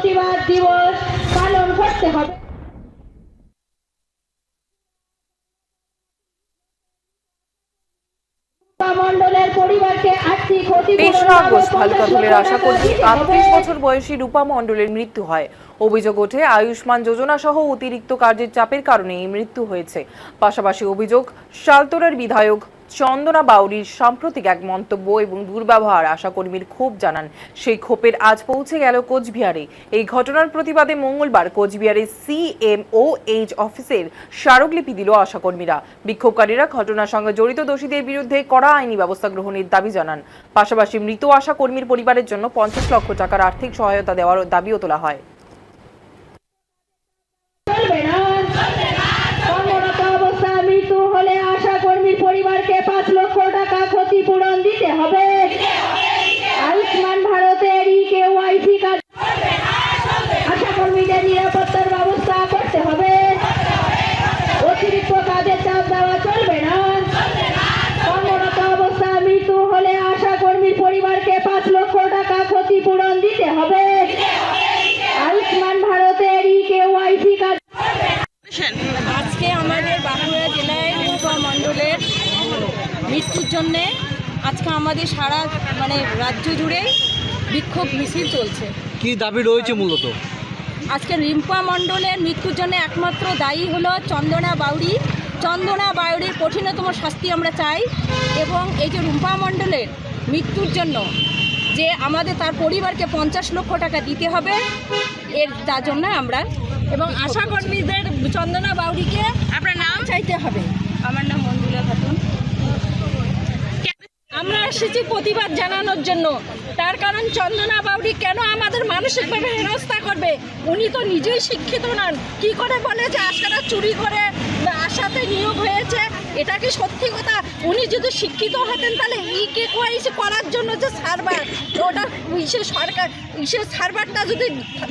প্রতিবাদ দিবস পালন করতে হবে। মণ্ডলের পরিবারকে আর্থিক ক্ষতিপূরণ ৩রা আগস্ট ভালুকাধুলের আশাকর্মী ৩৮ বছর বয়সী রূপা মণ্ডলের মৃত্যু হয়। অভিযোগ ওঠে আয়ুষ্মান যোজনা সহ অতিরিক্ত কার্যের চাপের কারণে এই মৃত্যু হয়েছে। পাশাপাশি অভিযোগ শালতোরার বিধায়ক চন্দনা বাউরির সাম্প্রতিক এক মন্তব্য এবং দুর্ব্যবহার আশাকর্মীর ক্ষোভ জানান। সেই ক্ষোভের আজ পৌঁছে গেল কোচবিহারে। এই ঘটনার প্রতিবাদে মঙ্গলবার কোচবিহারের CMOH অফিসের স্মারকলিপি দিল আশাকর্মীরা। বিক্ষোভকারীরা ঘটনার সঙ্গে জড়িত দোষীদের বিরুদ্ধে কড়া আইনি ব্যবস্থা গ্রহণের দাবি জানান। পাশাপাশি মৃত আশাকর্মীর পরিবারের জন্য 50 লক্ষ টাকার আর্থিক সহায়তা দেওয়ার দাবিও তোলা হয়। পরিবারকে 5 লক্ষ টাকা ক্ষতিপূরণ দিতে হবে। আয়ুষ্মান ভারতের EKYC কার্ড আশাকর্মীদের নিরাপত্তার ব্যবস্থা করতে হবে। অতিরিক্ত কাজের চাপ দেওয়া চলবে না। কর্মরত অবস্থায় মৃত্যু হলে আশাকর্মীর পরিবারকে 5 লক্ষ টাকা ক্ষতিপূরণ দিতে হবে। আয়ুষ্মান ভারতের EKYC কার্ড আজকে আমাদের বাঁকুড়া জেলায় রূপা মণ্ডলের মৃত্যুর জন্যে আজকে আমাদের সারা রাজ্য জুড়ে বিক্ষোভ মিছিল চলছে। কি দাবি রয়েছে মূলত? আজকে রূপা মণ্ডলের মৃত্যুর জন্য একমাত্র দায়ী হলো চন্দনা বাউরি। চন্দনা বাউরির কঠিনতম শাস্তি আমরা চাই এবং এই যে রূপা মণ্ডলের মৃত্যুর জন্য যে আমাদের তার পরিবারকে 50 লক্ষ টাকা দিতে হবে তার জন্য আমরা এবং আশাকর্মীদের চন্দনা বাউরিকে আপনার নাম চাইতে হবে। আমার নাম মঞ্জুলা খাতুন। আমরা এসেছি প্রতিবাদ জানানোর জন্য। তার কারণ চন্দনা বাউরি কেন আমাদের মানসিকভাবে হেনস্থা করবে? উনি তো নিজেই শিক্ষিত নন। কি করে বলে যে আশারা চুরি করে আশাতে নিয়োগ হয়েছে? এটা কি সত্যি কথা? উনি যদি শিক্ষিত হতেন তাহলে EKYC করার জন্য যে সার্ভার ওটা সরকার সার্ভারটা যদি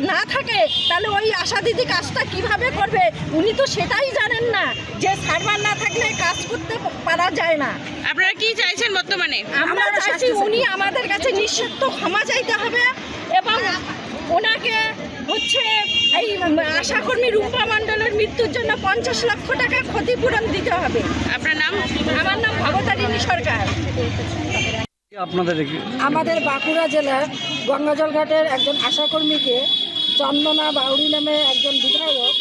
না থাকে তাহলে ওই আশা দিদি কাজটা কিভাবে করবে? উনি তো সেটাই জানেন না যে সার্ভার না থাকলে কাজ করতে পারা যায় না। আপনারা কি চাইছেন বর্তমানে? আমরা চাইছি উনি আমাদের কাছে নিঃশর্ত ক্ষমা চাইতে হবে এবং ওনাকে এই আশাকর্মী রূপা মণ্ডলের মৃত্যুর জন্য 50 লক্ষ টাকা ক্ষতিপূরণ দিতে হবে। আপনার নাম? আমার নাম ভবতারিণী সরকার। আমাদের বাঁকুড়া জেলার গঙ্গাজল ঘাটের একজন আশাকর্মীকে চন্দনা বাউরি নামে একজন বিধায়ক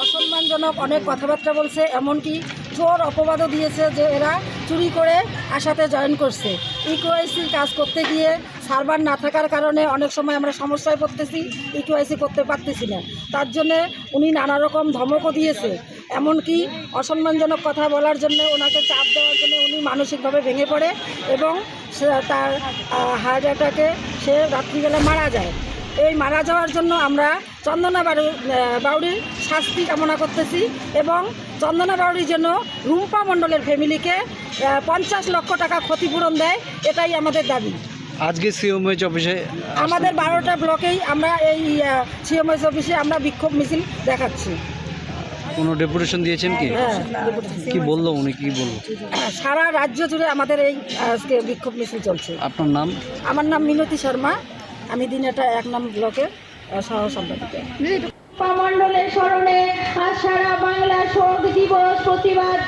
অসম্মানজনক অনেক কথাবার্তা বলছে, এমনকি জোর অপবাদও দিয়েছে যে এরা চুরি করে আশাতে জয়েন করছে। EKYC কাজ করতে গিয়ে সার্ভার না থাকার কারণে অনেক সময় আমরা সমস্যায় পড়তেছি, EKYC করতে পারতেছি না। তার জন্যে উনি নানা রকম ধমকও দিয়েছে, এমনকি অসম্মানজনক কথা বলার জন্য ওনাকে চাপ দেওয়ার জন্য উনি মানসিকভাবে ভেঙে পড়ে এবং তার হার্ট অ্যাটাকে সে রাত্রিবেলা মারা যায়। এই মারা যাওয়ার জন্য আমরা চন্দনা বাউরির শাস্তি কামনা করতেছি এবং চন্দনা বাউরির জন্য রূপা মণ্ডলের ফ্যামিলিকে 50 লক্ষ টাকা ক্ষতিপূরণ দেয়, এটাই আমাদের দাবি। আজকে CMOH অফিসে আমাদের 12টা ব্লকেই আমরা এই CMOH অফিসে আমরা বিক্ষোভ মিছিল দেখাচ্ছি। কোনো ডেপুটেশন দিয়েছেন কি? কি বললো উনি? কি বললো? সারা রাজ্য জুড়ে আমাদের এই আজকে বিক্ষোভ মিছিল চলছে। আপনার নাম? আমার নাম মিনতি শর্মা, আমি দিনাটা 1 নং ব্লকের সহ সম্পাদিকা। রূপা মণ্ডলের স্মরণে আজ সারা বাংলা শোক দিবস প্রতিবাদ